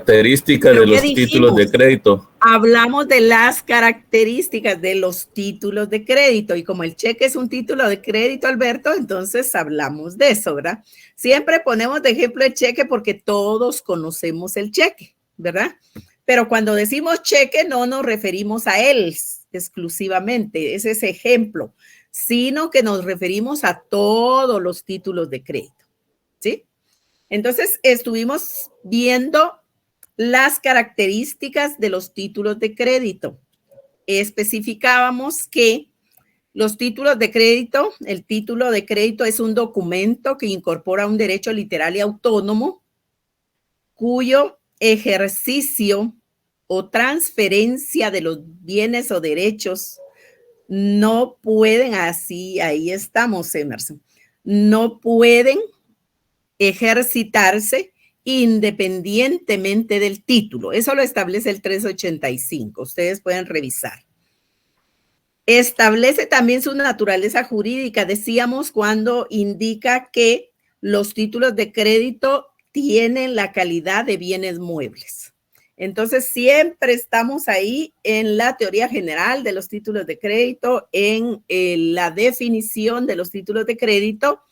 características de los títulos de crédito. Hablamos de las características de los títulos de crédito y como el cheque es un título de crédito, Alberto, entonces hablamos de eso, ¿verdad? Siempre ponemos de ejemplo el cheque porque todos conocemos el cheque, ¿verdad? Pero cuando decimos cheque no nos referimos a él exclusivamente, ese es ejemplo, sino que nos referimos a todos los títulos de crédito, ¿sí? Entonces estuvimos viendo las características de los títulos de crédito. Especificábamos que los títulos de crédito, el título de crédito es un documento que incorpora un derecho literal y autónomo cuyo ejercicio o transferencia de los bienes o derechos no pueden, ahí estamos, Emerson, no pueden ejercitarse independientemente del título. Eso lo establece el 385. Ustedes pueden revisar. Establece también su naturaleza jurídica. Decíamos cuando indica que los títulos de crédito tienen la calidad de bienes muebles. Entonces, siempre estamos ahí en la teoría general de los títulos de crédito, en la definición de los títulos de crédito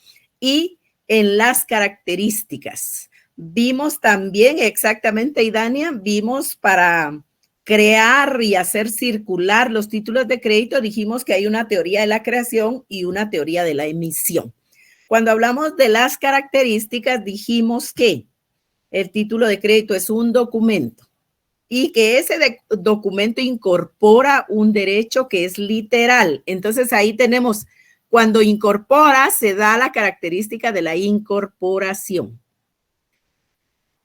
y en las características. Vimos también exactamente, Idania, vimos para crear y hacer circular los títulos de crédito, dijimos que hay una teoría de la creación y una teoría de la emisión. Cuando hablamos de las características, dijimos que el título de crédito es un documento y que ese documento incorpora un derecho que es literal. Entonces ahí tenemos, cuando incorpora, se da la característica de la incorporación.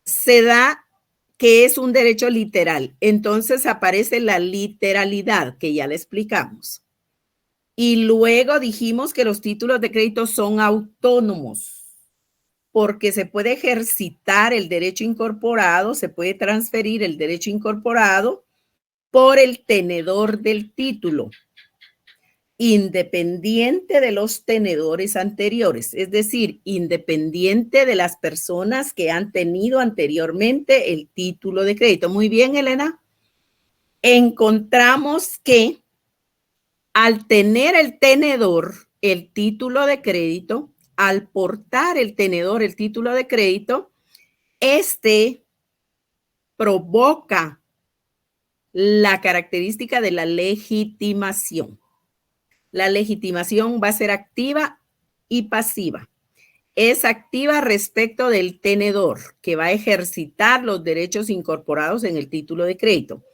Se da que es un derecho literal. Entonces aparece la literalidad, que ya le explicamos. Y luego dijimos que los títulos de crédito son autónomos, porque se puede ejercitar el derecho incorporado, se puede transferir el derecho incorporado por el tenedor del título, independiente de los tenedores anteriores, es decir, independiente de las personas que han tenido anteriormente el título de crédito. Muy bien, Elena. Encontramos que al tener el tenedor el título de crédito, al portar el tenedor el título de crédito, este provoca la característica de la legitimación. La legitimación va a ser activa y pasiva. Es activa respecto del tenedor, que va a ejercitar los derechos incorporados en el título de crédito.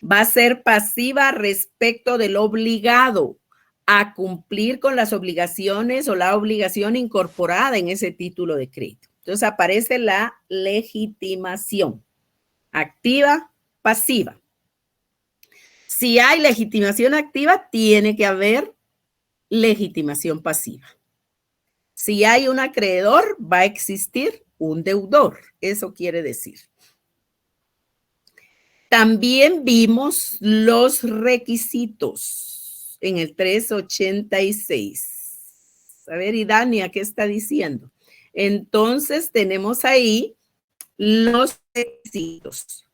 Va a ser pasiva respecto del obligado a cumplir con las obligaciones o la obligación incorporada en ese título de crédito. Entonces aparece la legitimación, activa, pasiva. Si hay legitimación activa, tiene que haber legitimación pasiva. Si hay un acreedor, va a existir un deudor. Eso quiere decir. También vimos los requisitos en el 386. A ver, Idania, ¿qué está diciendo? Entonces, tenemos ahí los requisitos.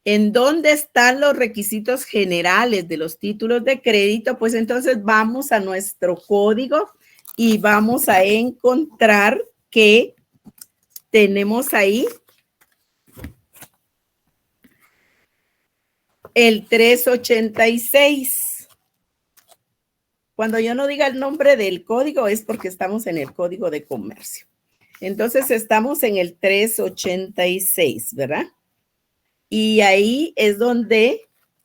¿En dónde están los requisitos generales de los títulos de crédito? Pues entonces vamos a nuestro código y vamos a encontrar que tenemos ahí el 386. Cuando yo no diga el nombre del código es porque estamos en el Código de Comercio. Entonces estamos en el 386, ¿verdad? Y ahí es donde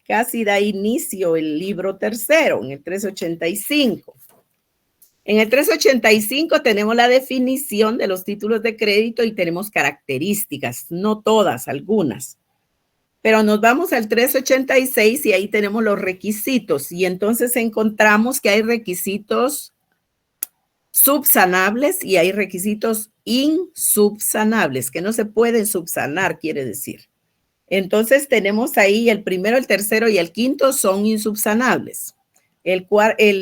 casi da inicio el libro tercero, en el 385. En el 385 tenemos la definición de los títulos de crédito y tenemos características, no todas, algunas. Pero nos vamos al 386 y ahí tenemos los requisitos. Y entonces encontramos que hay requisitos subsanables y hay requisitos insubsanables, que no se pueden subsanar, quiere decir. Entonces tenemos ahí el primero, el tercero y el quinto son insubsanables. El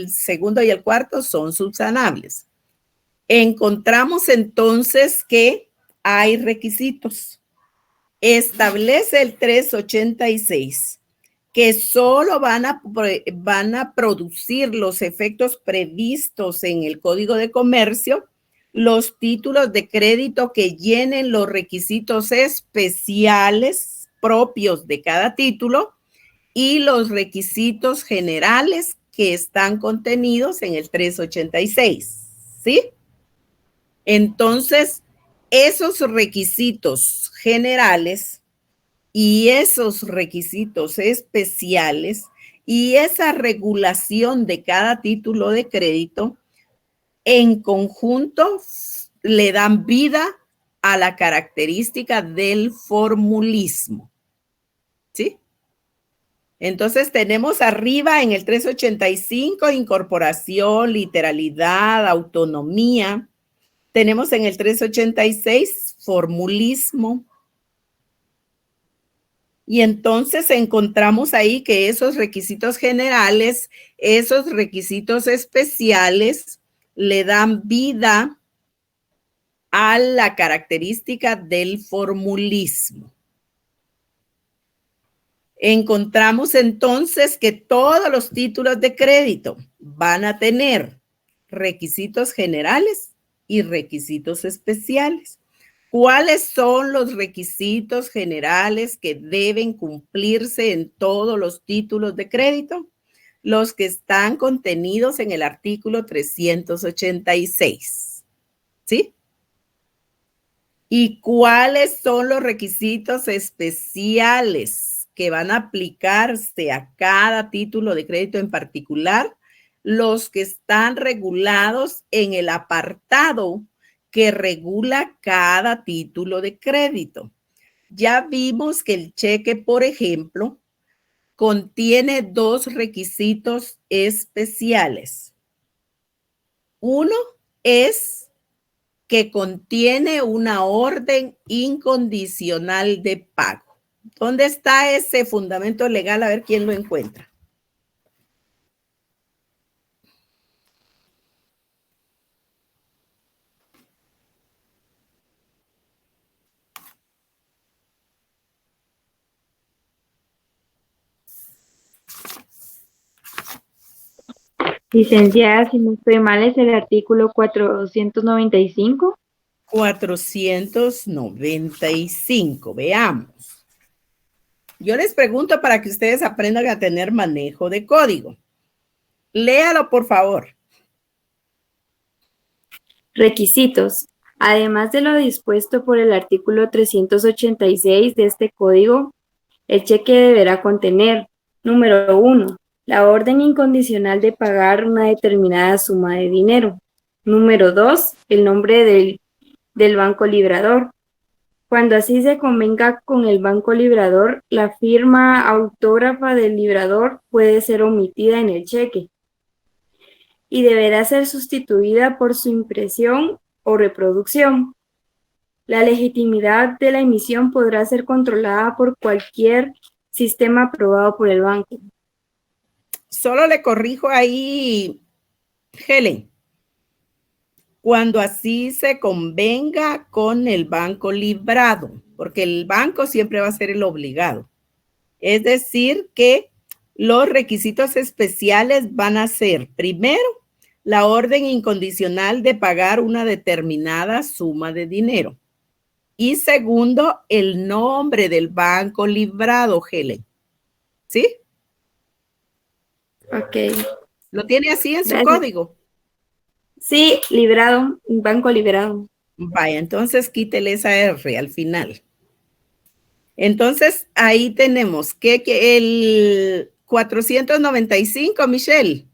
segundo y el cuarto son subsanables. Encontramos entonces que hay requisitos. establece el 386 que solo van a producir los efectos previstos en el Código de Comercio los títulos de crédito que llenen los requisitos especiales propios de cada título y los requisitos generales que están contenidos en el 386, ¿sí? Entonces, esos requisitos generales y esos requisitos especiales y esa regulación de cada título de crédito en conjunto le dan vida a la característica del formulismo, ¿sí? Entonces tenemos arriba en el 385 incorporación, literalidad, autonomía. Tenemos en el 386 formulismo. Y entonces encontramos ahí que esos requisitos generales, esos requisitos especiales le dan vida a la característica del formulismo. Encontramos entonces que todos los títulos de crédito van a tener requisitos generales y requisitos especiales. ¿Cuáles son los requisitos generales que deben cumplirse en todos los títulos de crédito? Los que están contenidos en el artículo 386. ¿Sí? ¿Y cuáles son los requisitos especiales que van a aplicarse a cada título de crédito en particular? Los que están regulados en el apartado que regula cada título de crédito. Ya vimos que el cheque, por ejemplo, contiene dos requisitos especiales. Uno es que contiene una orden incondicional de pago. ¿Dónde está ese fundamento legal? A ver quién lo encuentra. Licenciada, si no estoy mal, es el artículo 495. 495, veamos. Yo les pregunto para que ustedes aprendan a tener manejo de código. Léalo, por favor. Requisitos. Además de lo dispuesto por el artículo 386 de este código, el cheque deberá contener, número 1, la orden incondicional de pagar una determinada suma de dinero. Número 2, el nombre del banco librador. Cuando así se convenga con el banco librador, la firma autógrafa del librador puede ser omitida en el cheque y deberá ser sustituida por su impresión o reproducción. La legitimidad de la emisión podrá ser controlada por cualquier sistema aprobado por el banco. Solo le corrijo ahí, Helen. Cuando así se convenga con el banco librado, porque el banco siempre va a ser el obligado. Es decir, que los requisitos especiales van a ser, primero, la orden incondicional de pagar una determinada suma de dinero. Y segundo, el nombre del banco librado, Helen. ¿Sí? Ok. ¿Lo tiene así en su Gracias. código? Sí, librado, un banco librado. Vaya, entonces quítele esa R al final. Entonces, ahí tenemos que el 495, Michelle.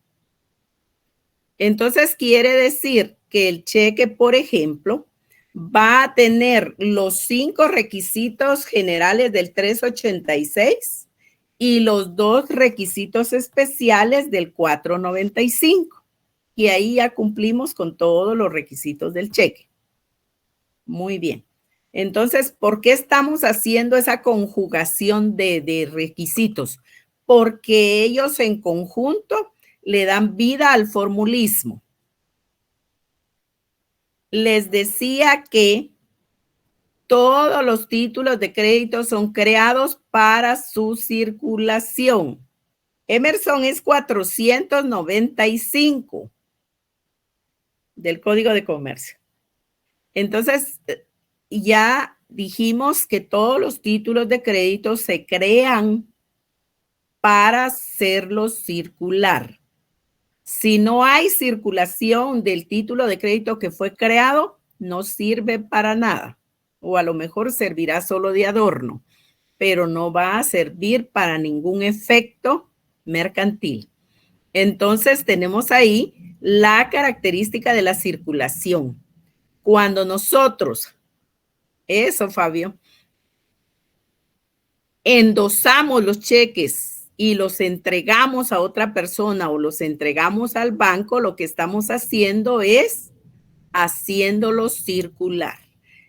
Entonces, quiere decir que el cheque, por ejemplo, va a tener los 5 requisitos generales del 386 y los 2 requisitos especiales del 495. Y ahí ya cumplimos con todos los requisitos del cheque. Muy bien. Entonces, ¿por qué estamos haciendo esa conjugación de requisitos? Porque ellos en conjunto le dan vida al formulismo. Les decía que todos los títulos de crédito son creados para su circulación. Emerson, es 495 del Código de Comercio. Entonces, ya dijimos que todos los títulos de crédito se crean para hacerlos circular. Si no hay circulación del título de crédito que fue creado, no sirve para nada. O a lo mejor servirá solo de adorno, pero no va a servir para ningún efecto mercantil. Entonces tenemos ahí la característica de la circulación. Cuando nosotros, eso Fabio, endosamos los cheques y los entregamos a otra persona o los entregamos al banco, lo que estamos haciendo es haciéndolo circular.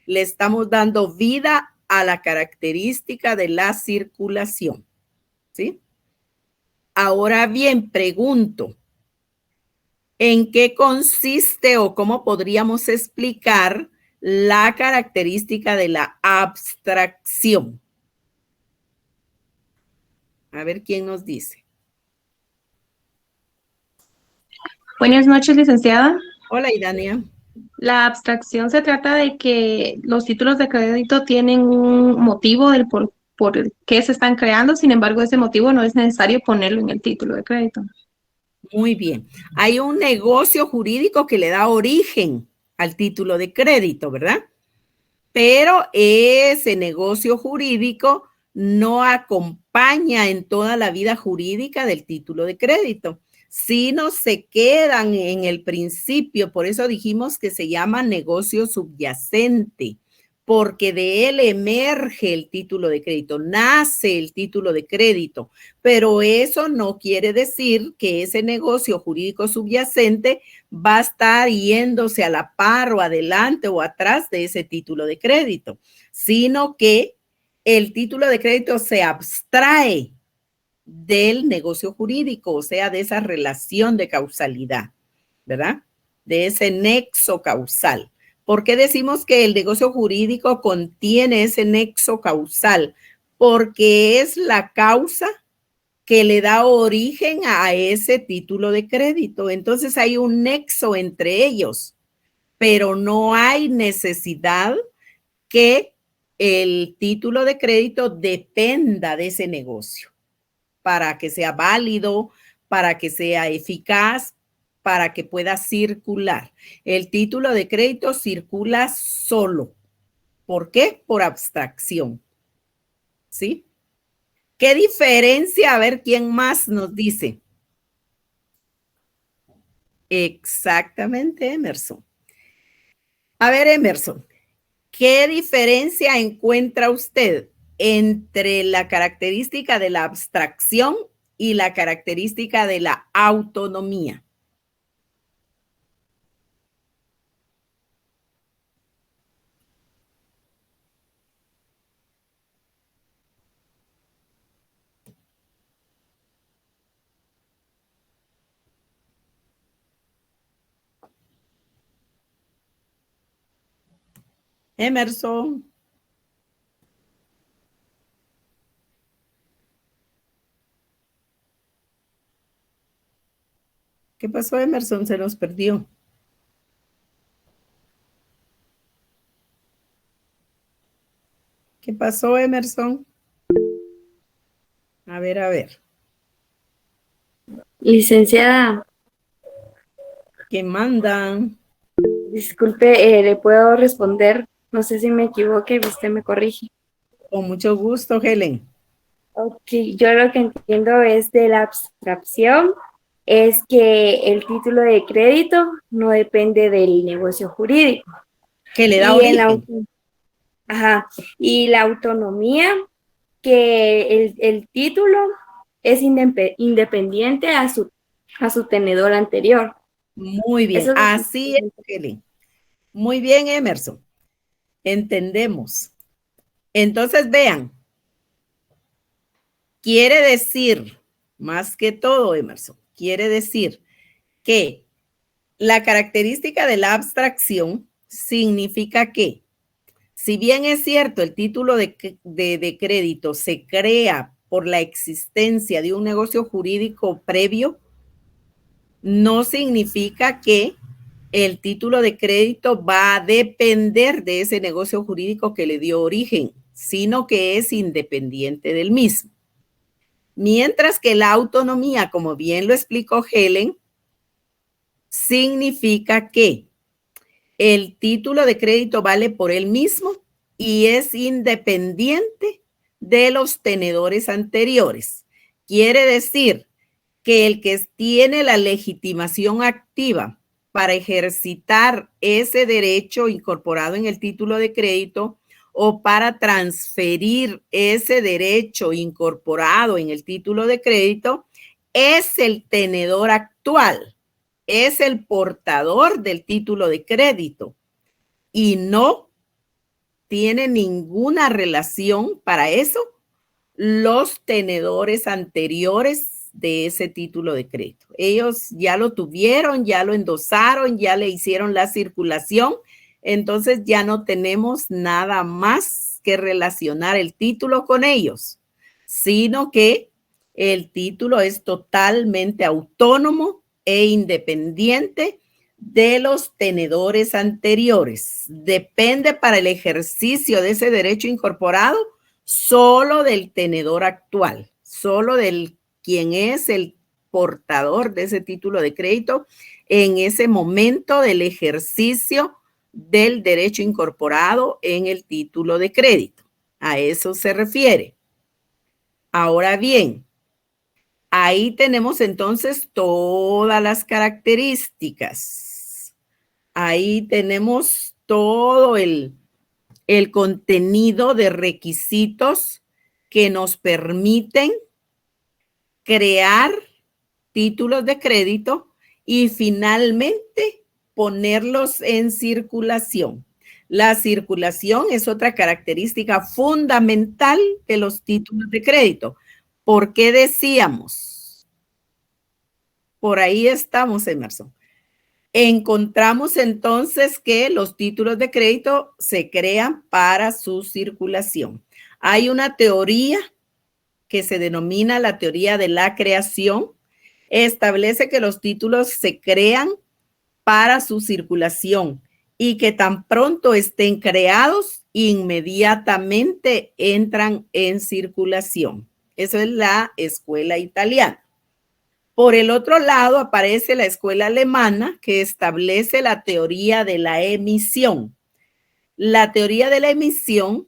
Le estamos dando vida a la característica de la circulación, ¿sí? Ahora bien, pregunto, ¿en qué consiste o cómo podríamos explicar la característica de la abstracción? A ver quién nos dice. Buenas noches, licenciada. Hola, Idania. La abstracción se trata de que los títulos de crédito tienen un motivo del por el que se están creando, sin embargo, ese motivo no es necesario ponerlo en el título de crédito. Muy bien. Hay un negocio jurídico que le da origen al título de crédito, ¿verdad? Pero ese negocio jurídico no acompaña en toda la vida jurídica del título de crédito, sino se quedan en el principio. Por eso dijimos que se llama negocio subyacente, porque de él emerge el título de crédito, nace el título de crédito, pero eso no quiere decir que ese negocio jurídico subyacente va a estar yéndose a la par o adelante o atrás de ese título de crédito, sino que el título de crédito se abstrae del negocio jurídico, o sea, de esa relación de causalidad, ¿verdad? De ese nexo causal. ¿Por qué decimos que el negocio jurídico contiene ese nexo causal? Porque es la causa que le da origen a ese título de crédito. Entonces hay un nexo entre ellos, pero no hay necesidad que el título de crédito dependa de ese negocio para que sea válido, para que sea eficaz, para que pueda circular. El título de crédito circula solo. ¿Por qué? Por abstracción. ¿Sí? ¿Qué diferencia? A ver, ¿quién más nos dice? Exactamente, Emerson. A ver, Emerson, ¿qué diferencia encuentra usted entre la característica de la abstracción y la característica de la autonomía? Emerson. ¿Qué pasó, Emerson? Se nos perdió. ¿Qué pasó, Emerson? A ver, a ver. Licenciada, ¿Qué mandan? disculpe, ¿le puedo responder? No sé si me equivoqué y usted me corrige. Con mucho gusto, Helen. Ok, yo lo que entiendo es de la abstracción, es que el título de crédito no depende del negocio jurídico. Que le da Y origen. y la autonomía, que el título es independiente a su tenedor anterior. Muy bien, Eso es así es, Helen. Muy bien, Emerson. Entendemos. Entonces, vean, quiere decir, más que todo, Emerson, quiere decir que la característica de la abstracción significa que Si bien es cierto, el título de crédito se crea por la existencia de un negocio jurídico previo, no significa que el título de crédito va a depender de ese negocio jurídico que le dio origen, sino que es independiente del mismo. Mientras que la autonomía, como bien lo explicó Helen, significa que el título de crédito vale por él mismo y es independiente de los tenedores anteriores. Quiere decir que el que tiene la legitimación activa para ejercitar ese derecho incorporado en el título de crédito o para transferir ese derecho incorporado en el título de crédito es el tenedor actual, es el portador del título de crédito y no tiene ninguna relación para eso los tenedores anteriores de ese título de crédito. Ellos ya lo tuvieron, ya lo endosaron, ya le hicieron la circulación, entonces ya no tenemos nada más que relacionar el título con ellos, sino que el título es totalmente autónomo e independiente de los tenedores anteriores. Depende para el ejercicio de ese derecho incorporado solo del tenedor actual, solo del quien es el portador de ese título de crédito en ese momento del ejercicio del derecho incorporado en el título de crédito. A eso se refiere. Ahora bien, ahí tenemos entonces todas las características. Ahí tenemos todo el contenido de requisitos que nos permiten crear títulos de crédito y finalmente ponerlos en circulación. La circulación es otra característica fundamental de los títulos de crédito. ¿Por qué decíamos? Por ahí estamos, Emerson. Encontramos entonces que los títulos de crédito se crean para su circulación. Hay una teoría que se denomina la teoría de la creación. Establece que los títulos se crean para su circulación y que tan pronto estén creados, inmediatamente entran en circulación. Eso es la escuela italiana. Por el otro lado aparece la escuela alemana que establece la teoría de la emisión. La teoría de la emisión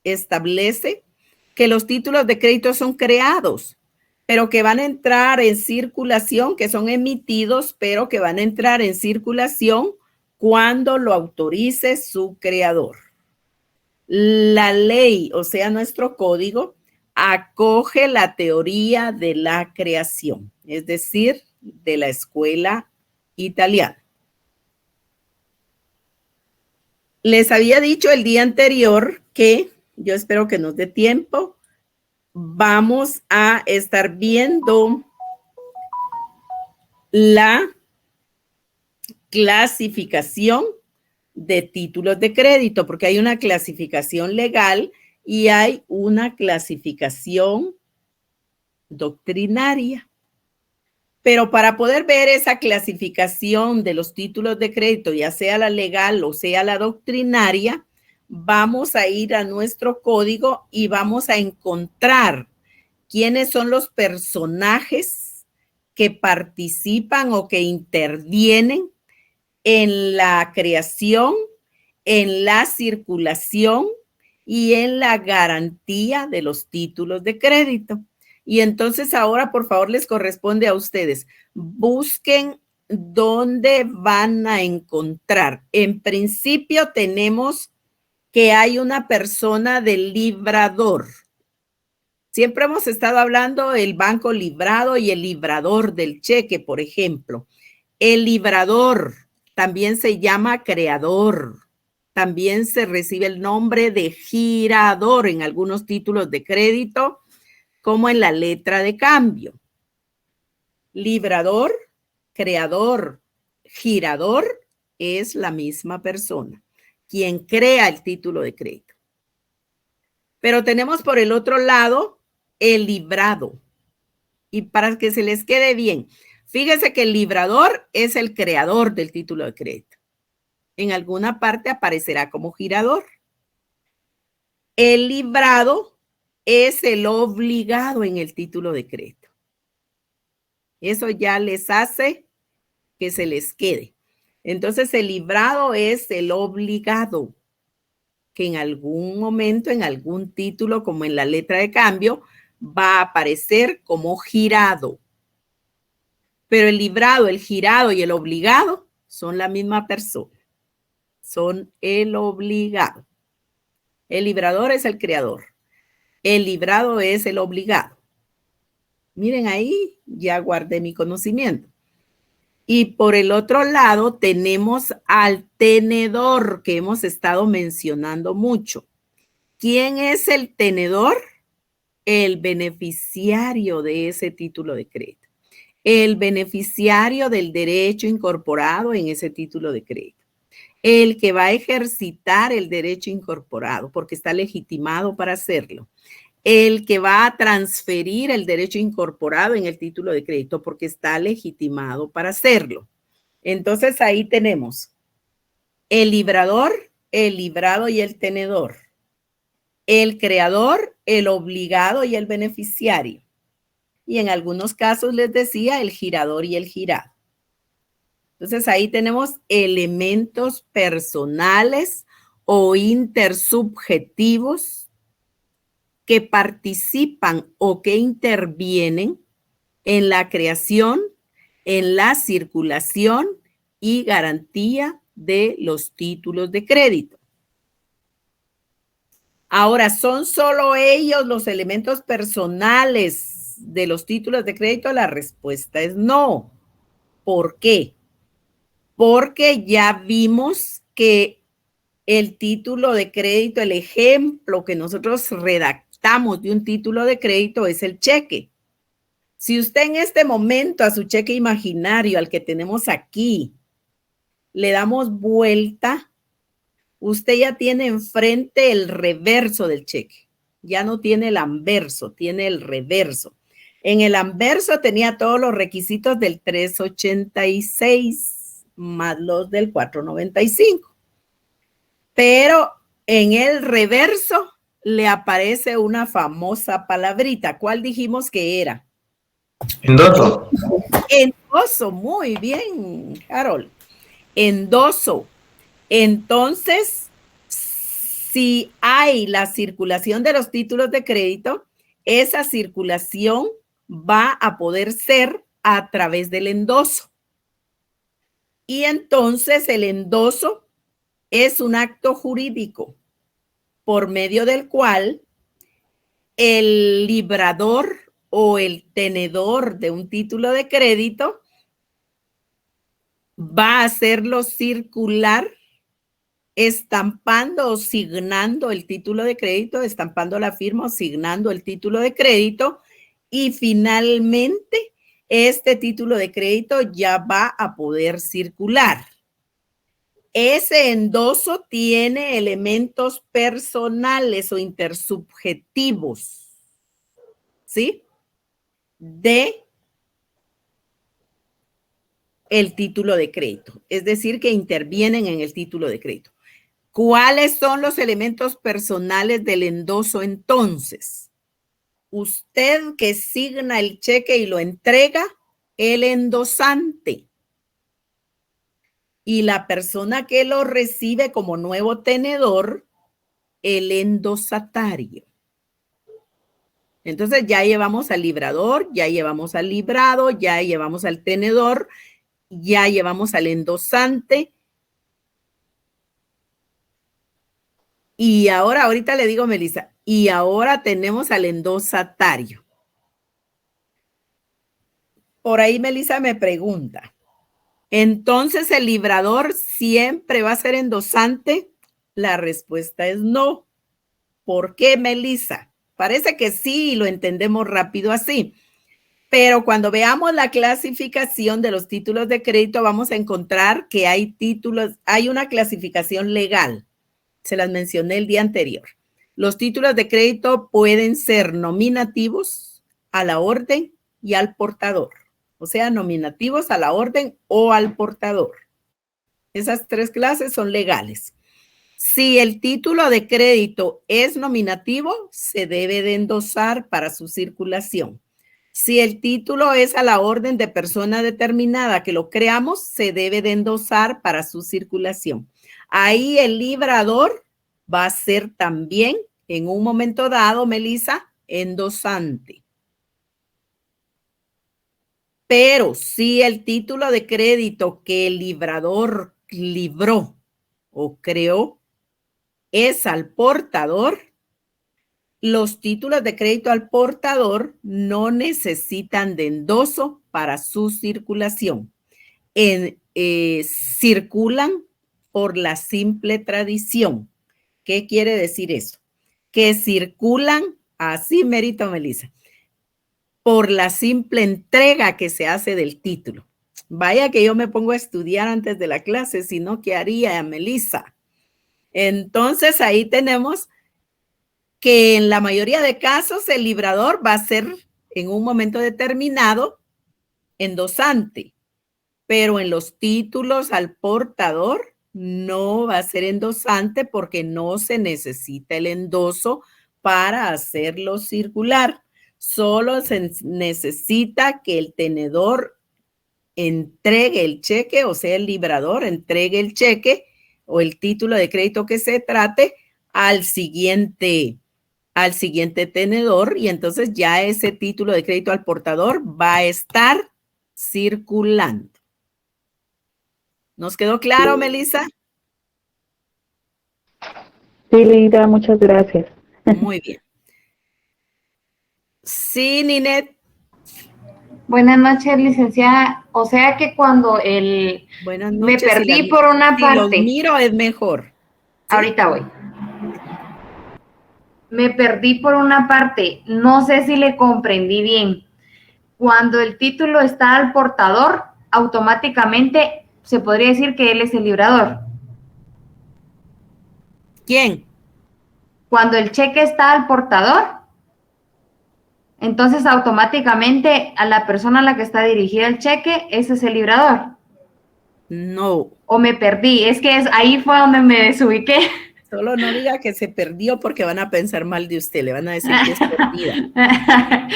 establece que los títulos de crédito son creados, pero que van a entrar en circulación, que son emitidos, pero que van a entrar en circulación cuando lo autorice su creador. La ley, o sea, nuestro código, acoge la teoría de la creación, es decir, de la escuela italiana. Les había dicho el día anterior que, yo espero que nos dé tiempo, vamos a estar viendo la clasificación de títulos de crédito, porque hay una clasificación legal y hay una clasificación doctrinaria. Pero para poder ver esa clasificación de los títulos de crédito, ya sea la legal o sea la doctrinaria, vamos a ir a nuestro código y vamos a encontrar quiénes son los personajes que participan o que intervienen en la creación, en la circulación y en la garantía de los títulos de crédito. Y entonces ahora, por favor, les corresponde a ustedes. Busquen dónde van a encontrar. En principio tenemos que hay una persona del librador. Siempre hemos estado hablando del banco librado y el librador del cheque, por ejemplo. El librador también se llama creador. También se recibe el nombre de girador en algunos títulos de crédito, como en la letra de cambio. Librador, creador, girador es la misma persona, quien crea el título de crédito. Pero tenemos por el otro lado el librado. Y para que se les quede bien, fíjese que el librador es el creador del título de crédito. En alguna parte aparecerá como girador. El librado es el obligado en el título de crédito. Eso ya les hace que se les quede. Entonces, el librado es el obligado, que en algún momento, en algún título, como en la letra de cambio, va a aparecer como girado. Pero el librado, el girado y el obligado son la misma persona. Son el obligado. El librador es el creador. El librado es el obligado. Miren ahí, ya guardé mi conocimiento. Y por el otro lado tenemos al tenedor, que hemos estado mencionando mucho. ¿Quién es el tenedor? El beneficiario de ese título de crédito. El beneficiario del derecho incorporado en ese título de crédito. El que va a ejercitar el derecho incorporado porque está legitimado para hacerlo. El que va a transferir el derecho incorporado en el título de crédito porque está legitimado para hacerlo. Entonces ahí tenemos el librador, el librado y el tenedor. El creador, el obligado y el beneficiario. Y en algunos casos les decía el girador y el girado. Entonces ahí tenemos elementos personales o intersubjetivos que participan o que intervienen en la creación, en la circulación y garantía de los títulos de crédito. Ahora, ¿son solo ellos los elementos personales de los títulos de crédito? La respuesta es no. ¿Por qué? Porque ya vimos que el título de crédito, el ejemplo que nosotros redactamos de un título de crédito es el cheque. Si usted en este momento a su cheque imaginario, al que tenemos aquí, le damos vuelta, usted ya tiene enfrente el reverso del cheque. Ya no tiene el anverso, tiene el reverso. En el anverso tenía todos los requisitos del 386 más los del 495. Pero en el reverso le aparece una famosa palabrita. ¿Cuál dijimos que era? Endoso. Endoso, muy bien, Harold. Endoso. Entonces, si hay la circulación de los títulos de crédito, esa circulación va a poder ser a través del endoso. Y entonces el endoso es un acto jurídico por medio del cual el librador o el tenedor de un título de crédito va a hacerlo circular estampando o signando el título de crédito, estampando la firma o signando el título de crédito, y finalmente este título de crédito ya va a poder circular. Ese endoso tiene elementos personales o intersubjetivos, ¿sí? De el título de crédito, es decir, que intervienen en el título de crédito. ¿Cuáles son los elementos personales del endoso entonces? Usted que signa el cheque y lo entrega, el endosante. Y la persona que lo recibe como nuevo tenedor, el endosatario. Entonces ya llevamos al librador, ya llevamos al librado, ya llevamos al tenedor, ya llevamos al endosante. Y ahorita le digo, Melissa, y ahora tenemos al endosatario. Por ahí Melissa me pregunta, ¿entonces el librador siempre va a ser endosante? La respuesta es no. ¿Por qué, Melissa? Parece que sí, lo entendemos rápido así. Pero cuando veamos la clasificación de los títulos de crédito, vamos a encontrar que hay títulos, hay una clasificación legal. Se las mencioné el día anterior. Los títulos de crédito pueden ser nominativos, a la orden y al portador. O sea, nominativos, a la orden o al portador. Esas tres clases son legales. Si el título de crédito es nominativo, se debe de endosar para su circulación. Si el título es a la orden de persona determinada que lo creamos, se debe de endosar para su circulación. Ahí el librador va a ser también, en un momento dado, Melissa, endosante. Pero si el título de crédito que el librador libró o creó es al portador, los títulos de crédito al portador no necesitan de endoso para su circulación. Circulan por la simple tradición. ¿Qué quiere decir eso? Que circulan, así mérito, Melissa, por la simple entrega que se hace del título. Vaya que yo me pongo a estudiar antes de la clase, si no, ¿qué haría, Melissa? Entonces, ahí tenemos que en la mayoría de casos el librador va a ser en un momento determinado endosante, pero en los títulos al portador no va a ser endosante porque no se necesita el endoso para hacerlo circular. Solo se necesita que el tenedor entregue el cheque, o sea, el librador entregue el cheque o el título de crédito que se trate al siguiente tenedor, y entonces ya ese título de crédito al portador va a estar circulando. ¿Nos quedó claro, Melissa? Sí, Linda, muchas gracias. Muy bien. Sí, Ninette. Buenas noches, licenciada. O sea que cuando Buenas noches. me perdí por una parte. Si los miro es mejor. ¿Sí? Ahorita voy. Me perdí por una parte. No sé si le comprendí bien. Cuando el título está al portador, automáticamente se podría decir que él es el librador. ¿Quién? Cuando el cheque está al portador, entonces automáticamente a la persona a la que está dirigido el cheque, ese es el librador. No. O me perdí, es que ahí fue donde me desubiqué. Solo no diga que se perdió porque van a pensar mal de usted, le van a decir que es perdida.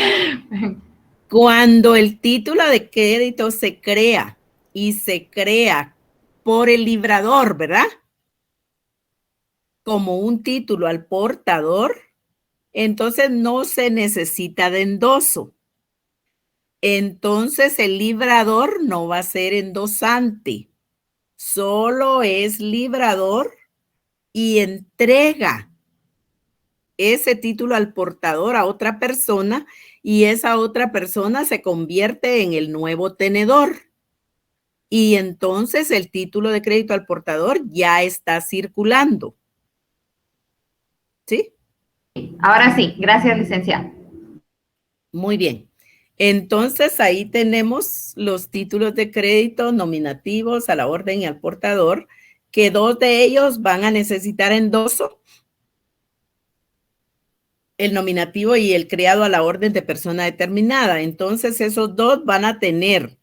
Cuando el título de crédito se crea y se crea por el librador, ¿verdad? Como un título al portador, entonces no se necesita de endoso. Entonces el librador no va a ser endosante, solo es librador y entrega ese título al portador a otra persona, y esa otra persona se convierte en el nuevo tenedor. Y entonces el título de crédito al portador ya está circulando. ¿Sí? Ahora sí, gracias, licenciada. Muy bien. Entonces ahí tenemos los títulos de crédito nominativos a la orden y al portador, que dos de ellos van a necesitar endoso, el nominativo y el creado a la orden de persona determinada. Entonces esos dos van a tener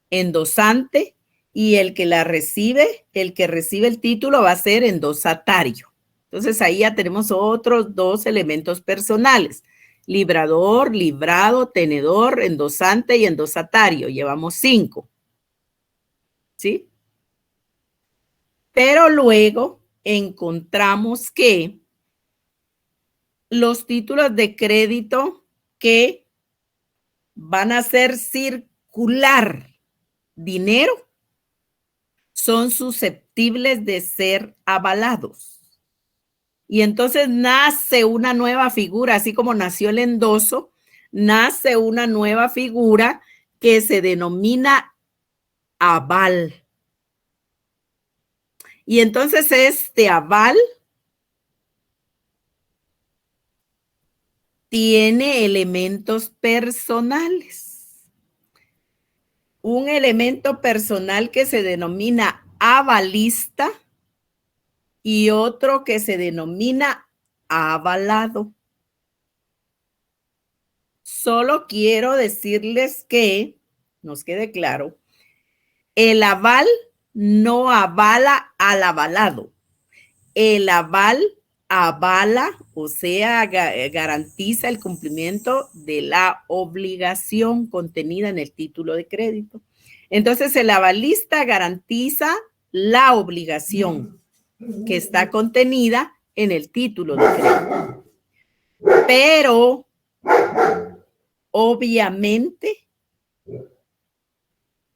endosante, y el que recibe el título va a ser endosatario. Entonces ahí ya tenemos otros dos elementos personales: librador, librado, tenedor, endosante y endosatario. Llevamos 5. ¿Sí? Pero luego encontramos que los títulos de crédito que van a hacer circular dinero son susceptibles de ser avalados. Y entonces nace una nueva figura, así como nació el endoso, nace una nueva figura que se denomina aval. Y entonces este aval tiene elementos personales. un elemento personal que se denomina avalista y otro que se denomina avalado. Solo quiero decirles que, nos quede claro, el aval no avala al avalado. El aval avala, o sea, garantiza el cumplimiento de la obligación contenida en el título de crédito. Entonces, el avalista garantiza la obligación que está contenida en el título de crédito. Pero, obviamente,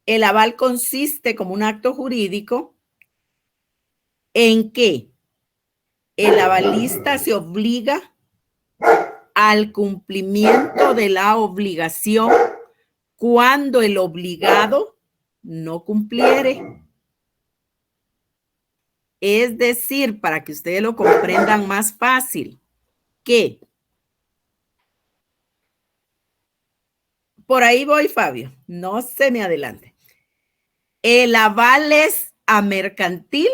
el aval consiste como un acto jurídico en que el avalista se obliga al cumplimiento de la obligación cuando el obligado no cumpliere. Es decir, para que ustedes lo comprendan más fácil, que por ahí voy, Fabio, no se me adelante. El aval es a mercantil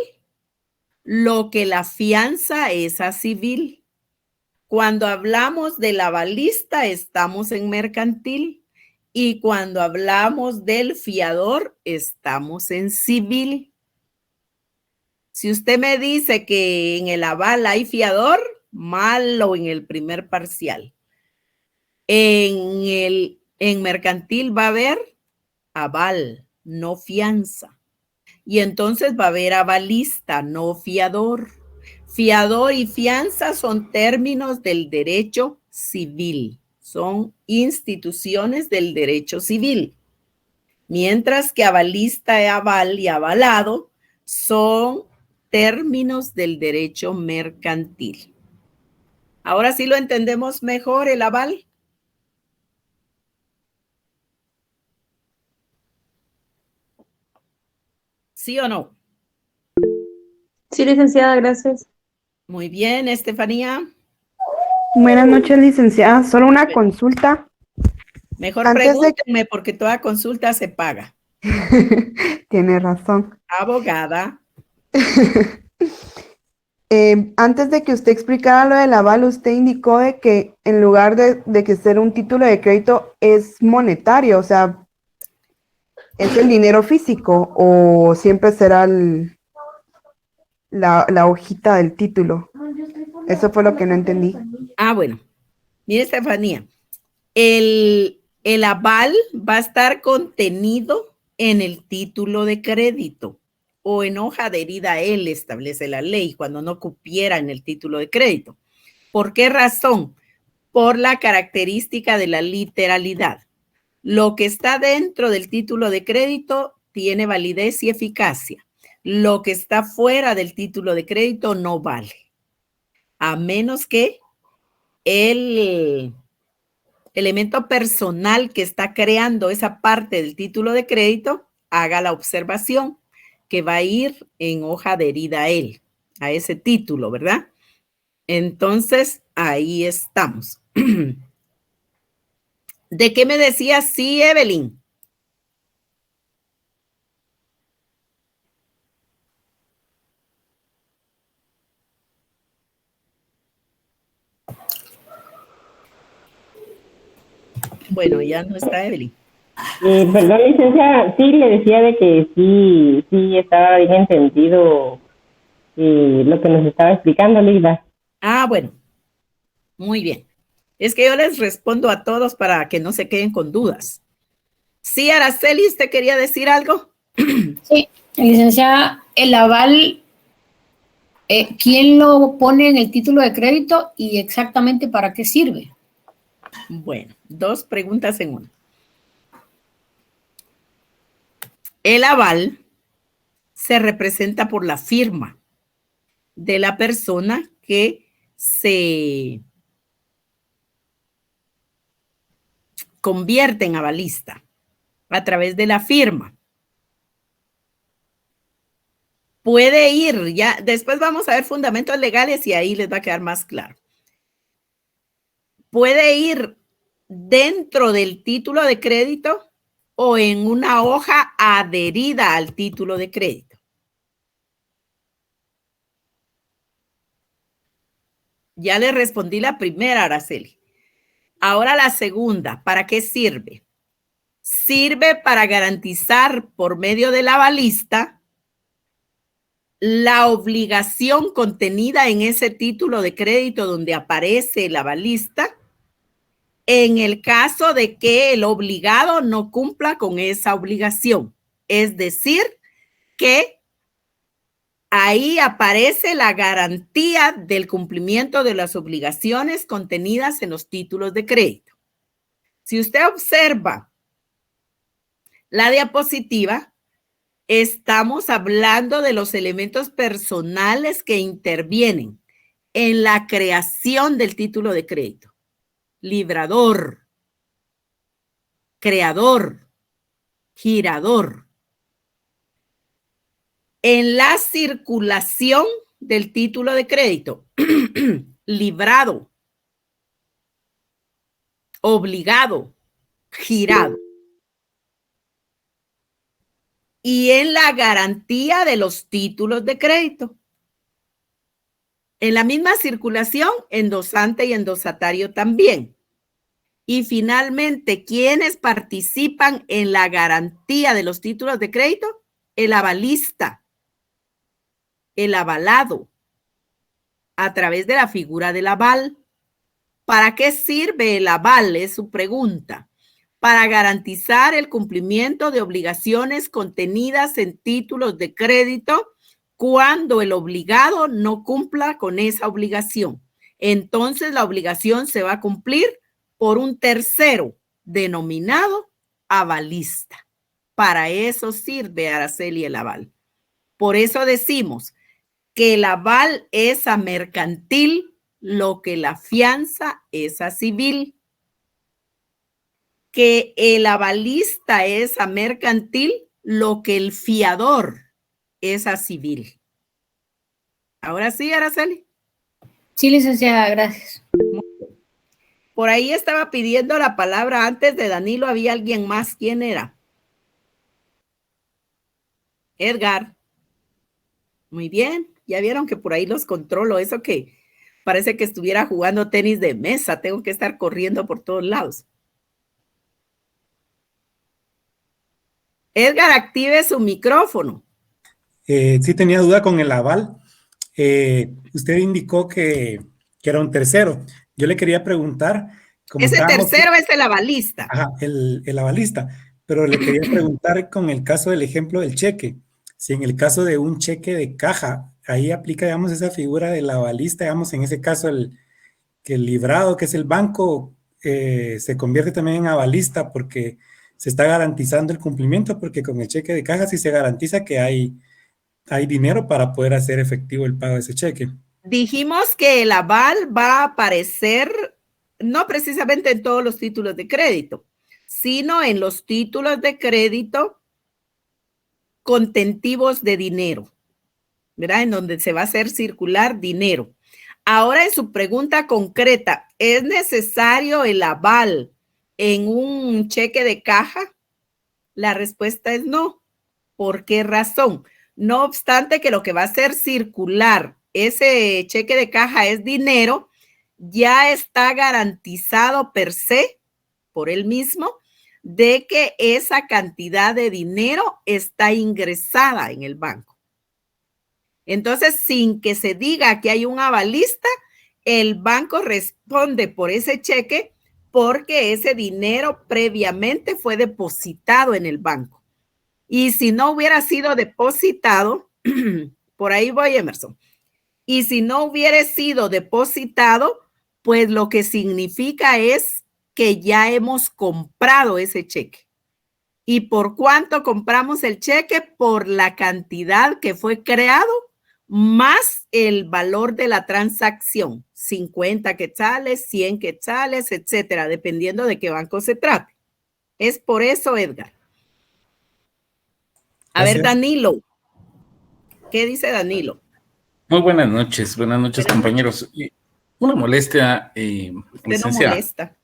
lo que la fianza es a civil. Cuando hablamos del avalista, estamos en mercantil, y cuando hablamos del fiador, estamos en civil. Si usted me dice que en el aval hay fiador, malo en el primer parcial. En mercantil va a haber aval, no fianza. Y entonces va a haber avalista, no fiador. Fiador y fianza son términos del derecho civil, son instituciones del derecho civil. Mientras que avalista, aval y avalado son términos del derecho mercantil. Ahora sí lo entendemos mejor, el aval. ¿Sí o no? Sí, licenciada, gracias. Muy bien, Estefanía. Buenas noches, licenciada. Solo una consulta. Mejor pregúntenme porque toda consulta se paga. Tiene razón. Abogada. Antes de que usted explicara lo del aval, usted indicó de que en lugar de que ser un título de crédito es monetario, o sea, ¿es el dinero físico o siempre será la hojita del título? Eso fue lo que no entendí. Ah, bueno. Mire, Estefanía, el aval va a estar contenido en el título de crédito o en hoja adherida a él, establece la ley, cuando no cupiera en el título de crédito. ¿Por qué razón? Por la característica de la literalidad. Lo que está dentro del título de crédito tiene validez y eficacia. Lo que está fuera del título de crédito no vale, a menos que el elemento personal que está creando esa parte del título de crédito haga la observación que va a ir en hoja adherida a él, a ese título, ¿verdad? Entonces, ahí estamos. ¿De qué me decías? Sí, Evelyn. Bueno, ya no está Evelyn. Perdón, licenciada, sí le decía de que sí estaba bien entendido lo que nos estaba explicando, Lida. Ah, bueno. Muy bien. Es que yo les respondo a todos para que no se queden con dudas. Sí, Araceli, ¿usted quería decir algo? Sí, licenciada, el aval, ¿quién lo pone en el título de crédito y exactamente para qué sirve? Bueno, dos preguntas en una. El aval se representa por la firma de la persona que se convierte en avalista a través de la firma. Puede ir, ya después vamos a ver fundamentos legales y ahí les va a quedar más claro. Puede ir dentro del título de crédito o en una hoja adherida al título de crédito? Ya le respondí la primera, Araceli. Ahora la segunda, ¿para qué sirve? Sirve para garantizar por medio del avalista la obligación contenida en ese título de crédito donde aparece el avalista en el caso de que el obligado no cumpla con esa obligación. Es decir, que ahí aparece la garantía del cumplimiento de las obligaciones contenidas en los títulos de crédito. Si usted observa la diapositiva, estamos hablando de los elementos personales que intervienen en la creación del título de crédito. Librador, creador, girador. En la circulación del título de crédito, librado, obligado, girado. Y en la garantía de los títulos de crédito. En la misma circulación, endosante y endosatario también. Y finalmente, ¿quiénes participan en la garantía de los títulos de crédito? El avalista, el avalado, a través de la figura del aval. ¿Para qué sirve el aval? Es su pregunta. Para garantizar el cumplimiento de obligaciones contenidas en títulos de crédito cuando el obligado no cumpla con esa obligación. Entonces la obligación se va a cumplir por un tercero denominado avalista. Para eso sirve, Araceli, el aval. Por eso decimos que el aval es a mercantil lo que la fianza es a civil. Que el avalista es a mercantil lo que el fiador es a civil. Ahora sí, Araceli. Sí, licenciada, gracias. Por ahí estaba pidiendo la palabra antes de Danilo. ¿Había alguien más? ¿Quién era? Edgar. Muy bien. Ya vieron que por ahí los controlo. Eso que parece que estuviera jugando tenis de mesa. Tengo que estar corriendo por todos lados. Edgar, active su micrófono. Sí tenía duda con el aval. Usted indicó que era un tercero. Yo le quería preguntar. Ese tercero es el avalista. Ajá, el avalista. Pero le quería preguntar con el caso del ejemplo del cheque. Si en el caso de un cheque de caja, ahí aplica, digamos, esa figura del avalista, digamos, en ese caso que el librado, que es el banco, se convierte también en avalista porque se está garantizando el cumplimiento, porque con el cheque de caja sí se garantiza que hay dinero para poder hacer efectivo el pago de ese cheque. Dijimos que el aval va a aparecer no precisamente en todos los títulos de crédito, sino en los títulos de crédito contentivos de dinero, ¿verdad? En donde se va a hacer circular dinero. Ahora, en su pregunta concreta, ¿es necesario el aval en un cheque de caja? La respuesta es no. ¿Por qué razón? No obstante que lo que va a hacer circular ese cheque de caja es dinero, ya está garantizado per se, por él mismo, de que esa cantidad de dinero está ingresada en el banco. Entonces, sin que se diga que hay un avalista, el banco responde por ese cheque porque ese dinero previamente fue depositado en el banco. Y si no hubiera sido depositado, por ahí voy, Emerson, y si no hubiera sido depositado, pues lo que significa es que ya hemos comprado ese cheque. ¿Y por cuánto compramos el cheque? Por la cantidad que fue creado más el valor de la transacción, 50 quetzales, 100 quetzales, etcétera, dependiendo de qué banco se trate. Es por eso, Edgar. A ver, Danilo. ¿Qué dice Danilo? Muy buenas noches compañeros. Una molestia, Usted no molesta.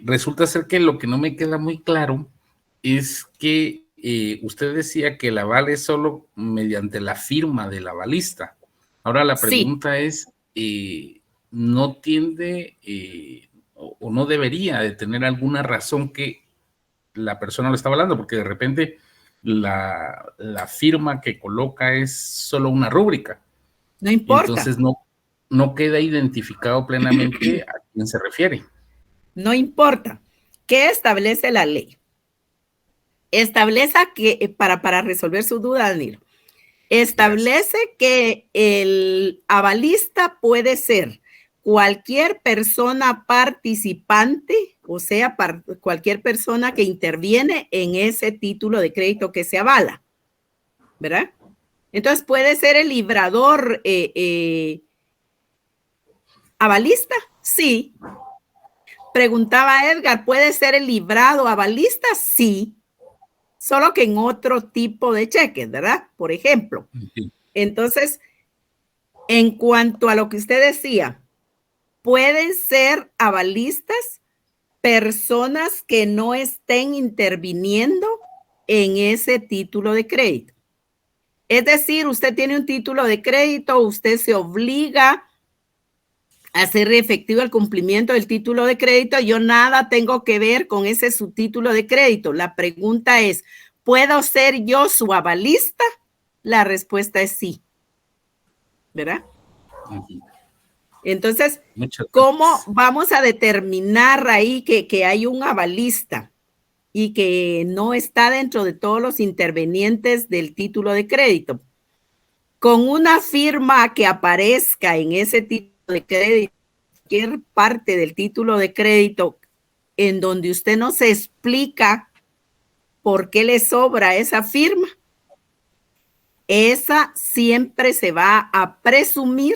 Resulta ser que lo que no me queda muy claro es que usted decía que el aval es solo mediante la firma del avalista. Ahora la pregunta es, ¿no tiende o no debería de tener alguna razón que la persona lo está avalando? Porque de repente la firma que coloca es solo una rúbrica. No importa. Entonces no queda identificado plenamente a quién se refiere. No importa. ¿Qué establece la ley? Establece que, para resolver su duda, Danilo, establece que el avalista puede ser cualquier persona participante, o sea, cualquier persona que interviene en ese título de crédito que se avala, ¿verdad? Entonces puede ser el librador avalista, sí. Preguntaba Edgar, ¿puede ser el librado avalista? Sí. Solo que en otro tipo de cheques, ¿verdad? Por ejemplo. Entonces, en cuanto a lo que usted decía, pueden ser avalistas personas que no estén interviniendo en ese título de crédito. Es decir, usted tiene un título de crédito, usted se obliga a hacer efectivo el cumplimiento del título de crédito. Yo nada tengo que ver con ese subtítulo de crédito. La pregunta es, ¿puedo ser yo su avalista? La respuesta es sí. ¿Verdad? Entonces, ¿cómo vamos a determinar ahí que hay un avalista y que no está dentro de todos los intervenientes del título de crédito? Con una firma que aparezca en ese título de crédito, cualquier parte del título de crédito en donde usted no se explica por qué le sobra esa firma, esa siempre se va a presumir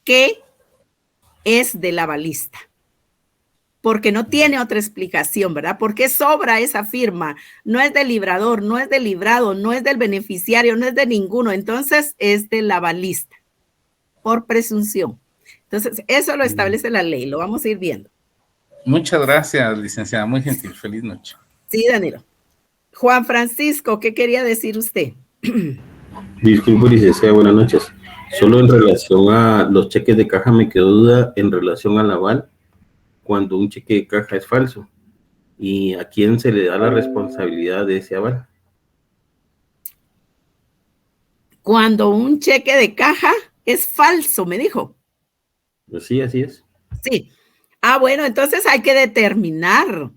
que es del avalista, porque no tiene otra explicación, ¿verdad? ¿Por qué sobra esa firma? No es del librador, no es del librado, no es del beneficiario, no es de ninguno, entonces es del avalista, por presunción. Entonces, eso lo establece la ley, lo vamos a ir viendo. Muchas gracias, licenciada, muy gentil, feliz noche. Sí, Danilo. Juan Francisco, ¿qué quería decir usted? Disculpe, licenciada, buenas noches. Solo en relación a los cheques de caja me quedó duda en relación al aval cuando un cheque de caja es falso. ¿Y a quién se le da la responsabilidad de ese aval? Cuando un cheque de caja es falso, me dijo. Pues sí, así es. Sí. Ah, bueno, entonces hay que determinar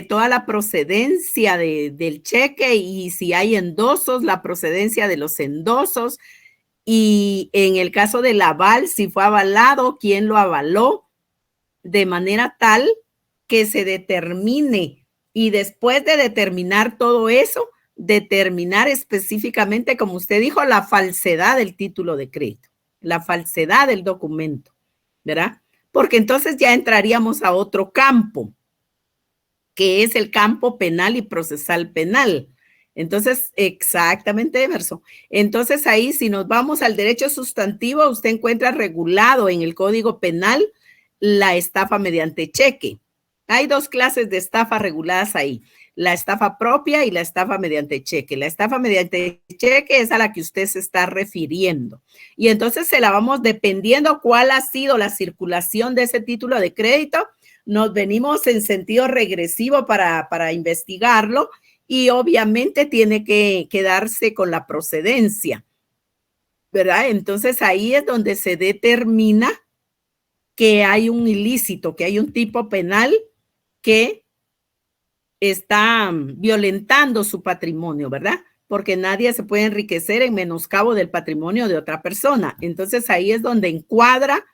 toda la procedencia del cheque y si hay endosos, la procedencia de los endosos. Y en el caso del aval, si fue avalado, quién lo avaló, de manera tal que se determine. Y después de determinar todo eso, determinar específicamente, como usted dijo, la falsedad del título de crédito, la falsedad del documento, ¿verdad? Porque entonces ya entraríamos a otro campo, que es el campo penal y procesal penal. Entonces, exactamente, Emerson. Entonces ahí, si nos vamos al derecho sustantivo, usted encuentra regulado en el Código Penal la estafa mediante cheque. Hay dos clases de estafa reguladas ahí, la estafa propia y la estafa mediante cheque. La estafa mediante cheque es a la que usted se está refiriendo. Y entonces se la vamos, dependiendo cuál ha sido la circulación de ese título de crédito, nos venimos en sentido regresivo para investigarlo y obviamente tiene que quedarse con la procedencia, ¿verdad? Entonces ahí es donde se determina que hay un ilícito, que hay un tipo penal que está violentando su patrimonio, ¿verdad? Porque nadie se puede enriquecer en menoscabo del patrimonio de otra persona. Entonces ahí es donde encuadra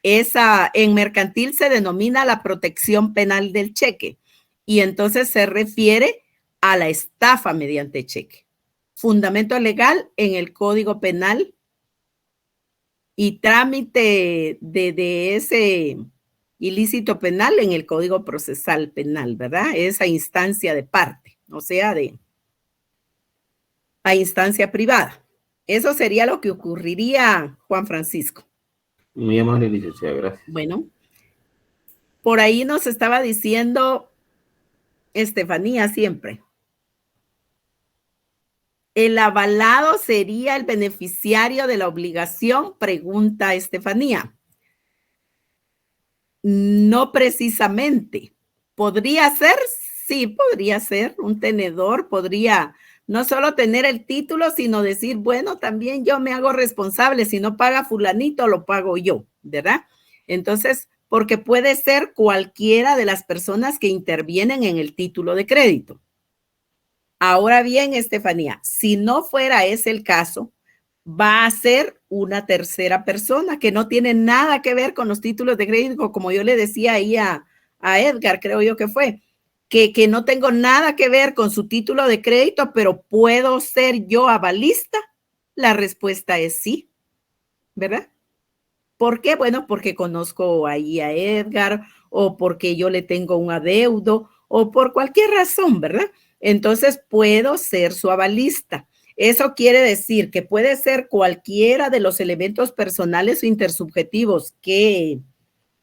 en mercantil se denomina la protección penal del cheque y entonces se refiere a la estafa mediante cheque. Fundamento legal en el Código Penal y trámite de ese ilícito penal en el Código Procesal Penal, ¿verdad? Esa instancia de parte, o sea, a instancia privada. Eso sería lo que ocurriría, Juan Francisco. Muy amable, licenciada, gracias. Bueno, por ahí nos estaba diciendo Estefanía, siempre. ¿El avalado sería el beneficiario de la obligación? Pregunta Estefanía. No precisamente. ¿Podría ser? Sí, podría ser. Un tenedor podría no solo tener el título, sino decir, bueno, también yo me hago responsable. Si no paga fulanito, lo pago yo, ¿verdad? Entonces, porque puede ser cualquiera de las personas que intervienen en el título de crédito. Ahora bien, Estefanía, si no fuera ese el caso, va a ser una tercera persona que no tiene nada que ver con los títulos de crédito, como yo le decía ahí a Edgar, creo yo que fue, que no tengo nada que ver con su título de crédito, pero ¿puedo ser yo avalista? La respuesta es sí, ¿verdad? ¿Por qué? Bueno, porque conozco ahí a Edgar, o porque yo le tengo un adeudo, o por cualquier razón, ¿verdad? Entonces puedo ser su avalista. Eso quiere decir que puede ser cualquiera de los elementos personales o intersubjetivos que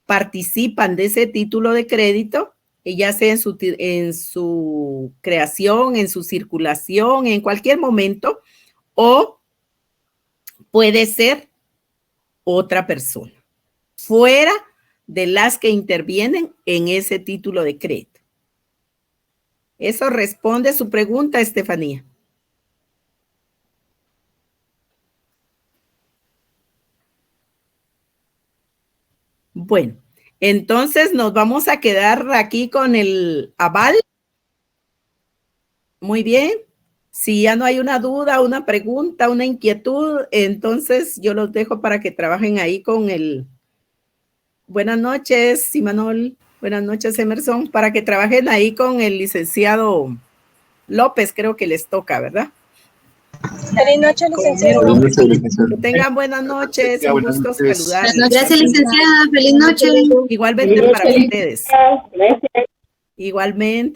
participan de ese título de crédito, ya sea en su creación, en su circulación, en cualquier momento, o puede ser otra persona, fuera de las que intervienen en ese título de crédito. Eso responde su pregunta, Estefanía. Bueno, entonces nos vamos a quedar aquí con el aval. Muy bien. Si ya no hay una duda, una pregunta, una inquietud, entonces yo los dejo para que trabajen ahí con el... Buenas noches, Imanol. Buenas noches, Emerson. Para que trabajen ahí con el licenciado López, creo que les toca, ¿verdad? Feliz noche, licenciado. Que tengan buenas noches. Un gusto saludarles. Gracias, licenciada. Feliz noche. Igualmente para ustedes. Igualmente.